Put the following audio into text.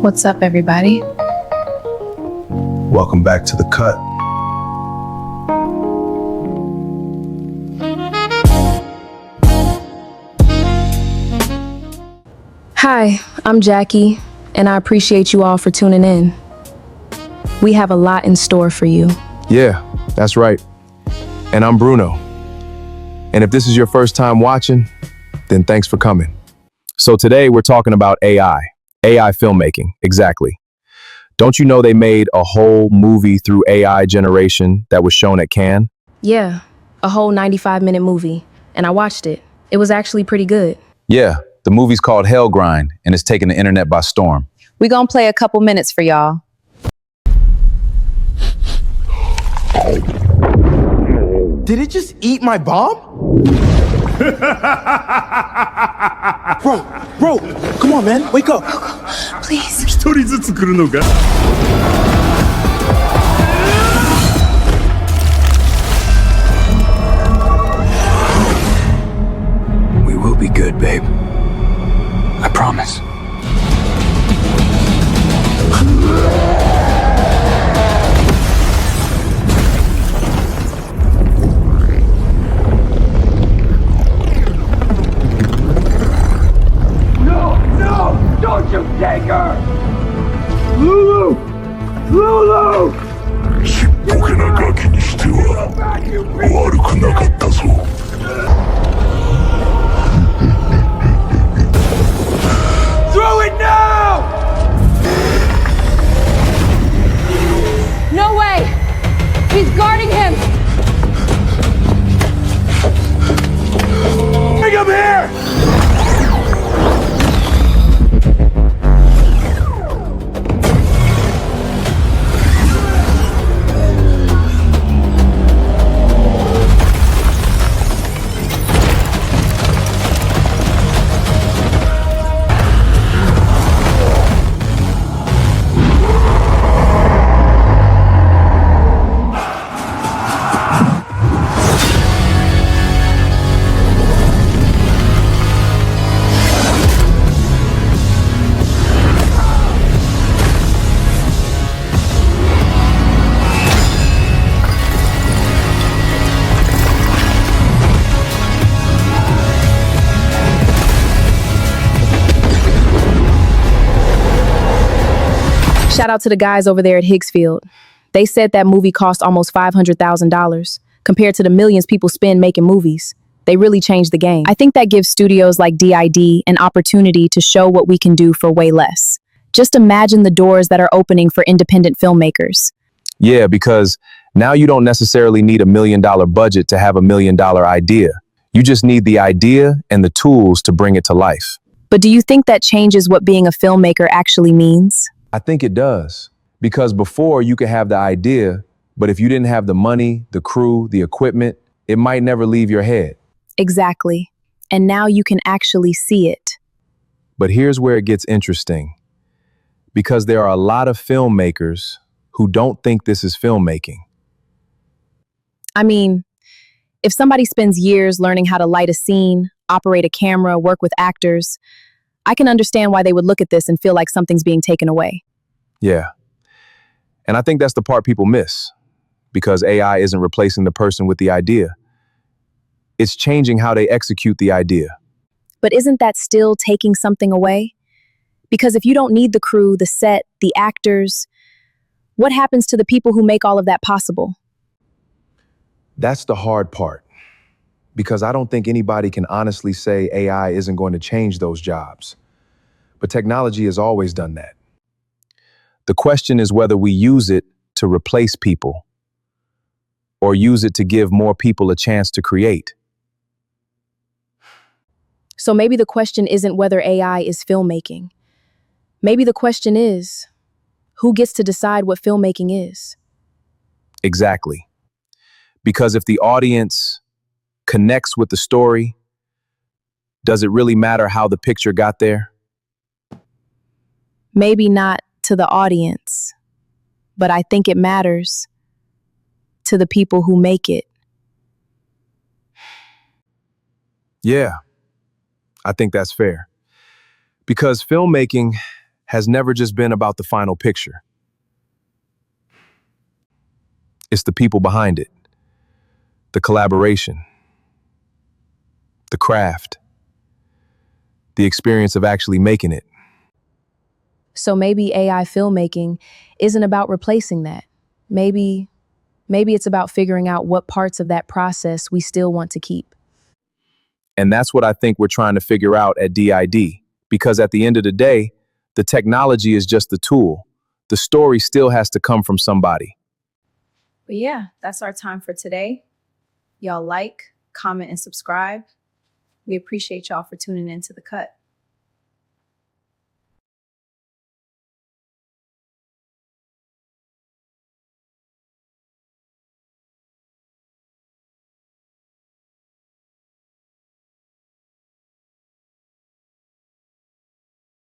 What's up, everybody? Welcome back to The Cut. Hi, I'm Jackie, and I appreciate you all for tuning in. We have a lot in store for you. Yeah, that's right. And I'm Bruno. And if this is your first time watching, then thanks for coming. So today we're talking about AI filmmaking, exactly. Don't you know they made a whole movie through AI generation that was shown at Cannes? Yeah, a whole 95-minute movie, and I watched it. It was actually pretty good. Yeah, the movie's called Hell Grind, and it's taking the internet by storm. We gonna play a couple minutes for y'all. Did it just eat my bomb? Bro, come on, man, wake up. Please. 一人ずつ来るのか We will be good, babe. I promise. Don't you take her! Lulu! Lulu! ちっぽけなガキにしては悪くなかったぞ。Throw it now! No way! He's guarding him! Bring him here! Shout out to the guys over there at Higgsfield. They said that movie cost almost $500,000 compared to the millions people spend making movies. They really changed the game. I think that gives studios like DID an opportunity to show what we can do for way less. Just imagine the doors that are opening for independent filmmakers. Yeah, because now you don't necessarily need $1 million budget to have $1 million idea. You just need the idea and the tools to bring it to life. But do you think that changes what being a filmmaker actually means? I think it does. Because before you could have the idea, but if you didn't have the money, the crew, the equipment, it might never leave your head. Exactly. And now you can actually see it. But here's where it gets interesting. Because there are a lot of filmmakers who don't think this is filmmaking. I mean, if somebody spends years learning how to light a scene, operate a camera, work with actors, I can understand why they would look at this and feel like something's being taken away. Yeah. And I think that's the part people miss. Because AI isn't replacing the person with the idea. It's changing how they execute the idea. But isn't that still taking something away? Because if you don't need the crew, the set, the actors, what happens to the people who make all of that possible? That's the hard part. Because I don't think anybody can honestly say AI isn't going to change those jobs. But technology has always done that. The question is whether we use it to replace people or use it to give more people a chance to create. So maybe the question isn't whether AI is filmmaking. Maybe the question is, who gets to decide what filmmaking is? Exactly. Because if the audience connects with the story, does it really matter how the picture got there? Maybe not to the audience, but I think it matters to the people who make it. Yeah, I think that's fair. Because filmmaking has never just been about the final picture. It's the people behind it, the collaboration, the craft, the experience of actually making it. So maybe AI filmmaking isn't about replacing that. Maybe it's about figuring out what parts of that process we still want to keep. And that's what I think we're trying to figure out at DID. Because at the end of the day, the technology is just the tool. The story still has to come from somebody. But yeah, that's our time for today. Y'all like, comment, and subscribe. We appreciate y'all for tuning into The Cut.